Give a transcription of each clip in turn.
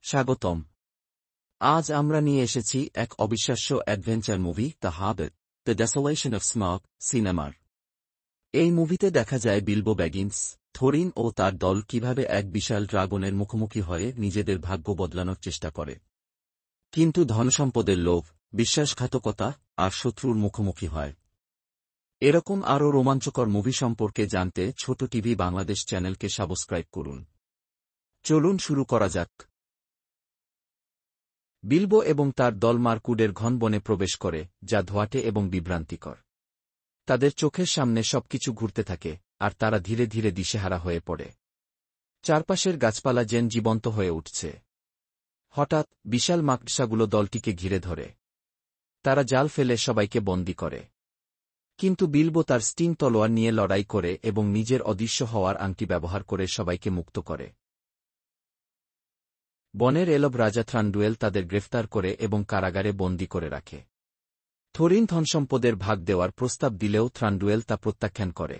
স্বাগতম। আজ আমরা নিয়ে এসেছি এক অবিশ্বাস্য adventure movie the Hobbit, the Desolation of Smaug সিনেমার। এই মুভিতে দেখা যায় বিলবো ব্যাগিন্স, থোরিন ও তার দল কিভাবে এক বিশাল ড্রাগনের মুখোমুখি হয়ে নিজেদের ভাগ্য বদলানোর চেষ্টা করে। কিন্তু ধনসম্পদের লোভ, বিশ্বাসঘাতকতা আর শত্রুর মুখোমুখি হয়। এরকম আরও রোমাঞ্চকর মুভি সম্পর্কে জানতে ছোট টিভি বাংলাদেশ চ্যানেলকে সাবস্ক্রাইব করুন। চলুন শুরু করা যাক। বিলবো এবং তার দল মারকুডের ঘন বনে প্রবেশ করে, যা ধোঁয়াটে এবং বিভ্রান্তিকর। তাদের চোখের সামনে সবকিছু ঘুরতে থাকে, আর তারা ধীরে ধীরে দিশেহারা হয়ে পড়ে। চারপাশের গাছপালা যেন জীবন্ত হয়ে উঠছে। হঠাৎ বিশাল মাকড়সাগুলো দলটিকে ঘিরে ধরে। তারা জাল ফেলে সবাইকে বন্দী করে। কিন্তু বিলবো তার স্টিং তলোয়ার নিয়ে লড়াই করে এবং নিজের অদৃশ্য হওয়ার আংটি ব্যবহার করে সবাইকে মুক্ত করে। বনের এলব রাজা থ্রান্ডুয়েল তাদের গ্রেফতার করে এবং কারাগারে বন্দী করে রাখে। থোরিন ধনসম্পদের ভাগ দেওয়ার প্রস্তাব দিলেও থ্রান্ডুয়েল তা প্রত্যাখ্যান করে।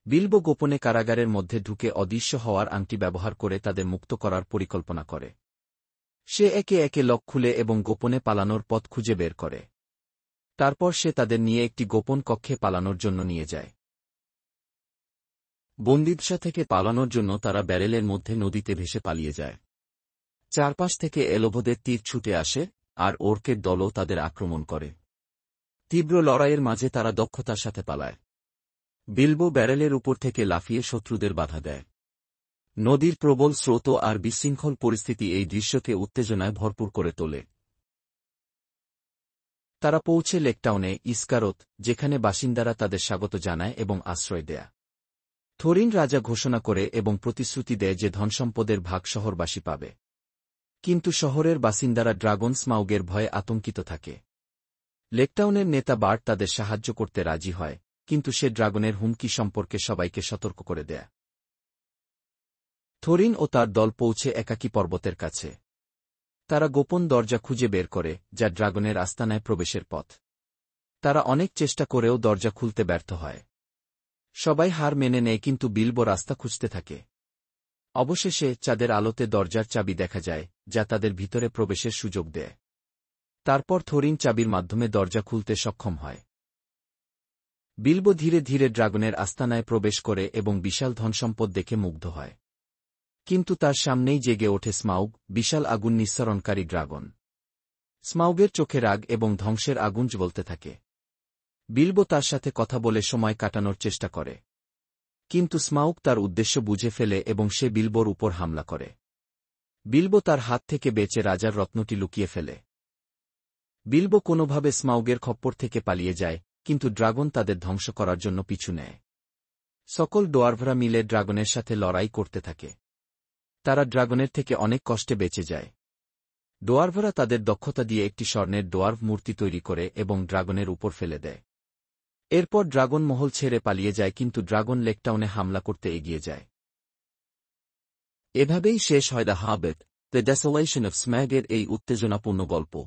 বিলবো গোপনে কারাগারের মধ্যে ঢুকে অদৃশ্য হওয়ার আংটি ব্যবহার করে তাদের মুক্ত করার পরিকল্পনা করে। সে একে একে লক খুলে এবং গোপনে পালানোর পথ খুঁজে বের করে। তারপর সে তাদের নিয়ে একটি গোপন কক্ষে পালানোর জন্য নিয়ে যায়। বন্দিদশা থেকে পালানোর জন্য তারা ব্যারেলের মধ্যে নদীতে ভেসে পালিয়ে যায়। চারপাশ থেকে এলোভদের তীর ছুটে আসে, আর ওর্কের দলও তাদের আক্রমণ করে। তীব্র লড়াইয়ের মাঝে তারা দক্ষতার সাথে পালায়। বিলবো ব্যারেলের উপর থেকে লাফিয়ে শত্রুদের বাধা দেয়। নদীর প্রবল স্রোত আর বিশৃঙ্খল পরিস্থিতি এই দৃশ্যকে উত্তেজনায় ভরপুর করে তোলে। তারা পৌঁছে লেকটাউনে, ইস্কারত, যেখানে বাসিন্দারা তাদের স্বাগত জানায় এবং আশ্রয় দেয়। থোরিন রাজা ঘোষণা করে এবং প্রতিশ্রুতি দেয় যে ধনসম্পদের ভাগ শহরবাসী পাবে। কিন্তু শহরের বাসিন্দারা ড্রাগন স্মাউগের ভয়ে আতঙ্কিত থাকে। লেকটাউনের নেতা বার্ট তাদের সাহায্য করতে রাজি হয়, কিন্তু সে ড্রাগনের হুমকি সম্পর্কে সবাইকে সতর্ক করে দেয়। থোরিন ও তার দল পৌঁছে একাকী পর্বতের কাছে। তারা গোপন দরজা খুঁজে বের করে, যা ড্রাগনের আস্তানায় প্রবেশের পথ। তারা অনেক চেষ্টা করেও দরজা খুলতে ব্যর্থ হয়। সবাই হার মেনে নেয়, কিন্তু বিলবো রাস্তা খুঁজতে থাকে। অবশেষে চাঁদের আলোতে দরজার চাবি দেখা যায়, যা তাদের ভিতরে প্রবেশের সুযোগ দেয়। তারপর থোরিন চাবির মাধ্যমে দরজা খুলতে সক্ষম হয়। বিলবো ধীরে ধীরে ড্রাগনের আস্তানায় প্রবেশ করে এবং বিশাল ধনসম্পদ দেখে মুগ্ধ হয়। কিন্তু তার সামনেই জেগে ওঠে স্মাউগ, বিশাল আগুন নিঃসরণকারী ড্রাগন। স্মাউগের চোখে রাগ এবং ধ্বংসের আগুন জ্বলতে থাকে। বিলবো তার সাথে কথা বলে সময় কাটানোর চেষ্টা করে। কিন্তু স্মাউগ তার উদ্দেশ্য বুঝে ফেলে এবং সে বিলবোর উপর হামলা করে। বিলবো তার হাত থেকে বেঁচে রাজার রত্নটি লুকিয়ে ফেলে। বিলবো কোনোভাবে স্মাউগের খপ্পর থেকে পালিয়ে যায়, কিন্তু ড্রাগন তাদের ধ্বংস করার জন্য পিছু নেয়। সকল ডোয়ার্ভরা মিলে ড্রাগনের সাথে লড়াই করতে থাকে। তারা ড্রাগনের থেকে অনেক কষ্টে বেঁচে যায়। ডোয়ার্ভরা তাদের দক্ষতা দিয়ে একটি স্বর্ণের ডোয়ার্ভ মূর্তি তৈরি করে এবং ড্রাগনের উপর ফেলে দেয়। এরপর ড্রাগন মহল ছেড়ে পালিয়ে যায়, কিন্তু ড্রাগন লেকটাউনে হামলা করতে এগিয়ে যায়। এভাবেই শেষ হয় the Hobbit, the Desolation of স্ম্যাগের এই উত্তেজনাপূর্ণ গল্প।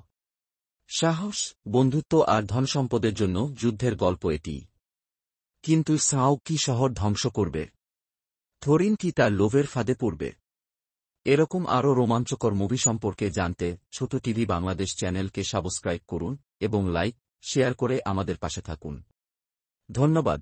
সাহস, বন্ধুত্ব আর ধনসম্পদের জন্য যুদ্ধের গল্প এটি। কিন্তু স্মাউগ কি শহর ধ্বংস করবে? থোরিন কি তার লোভের ফাঁদে পড়বে? এরকম আরও রোমাঞ্চকর মুভি সম্পর্কে জানতে ছোট টিভি বাংলাদেশ চ্যানেলকে সাবস্ক্রাইব করুন এবং লাইক, শেয়ার করে আমাদের পাশে থাকুন। ধন্যবাদ।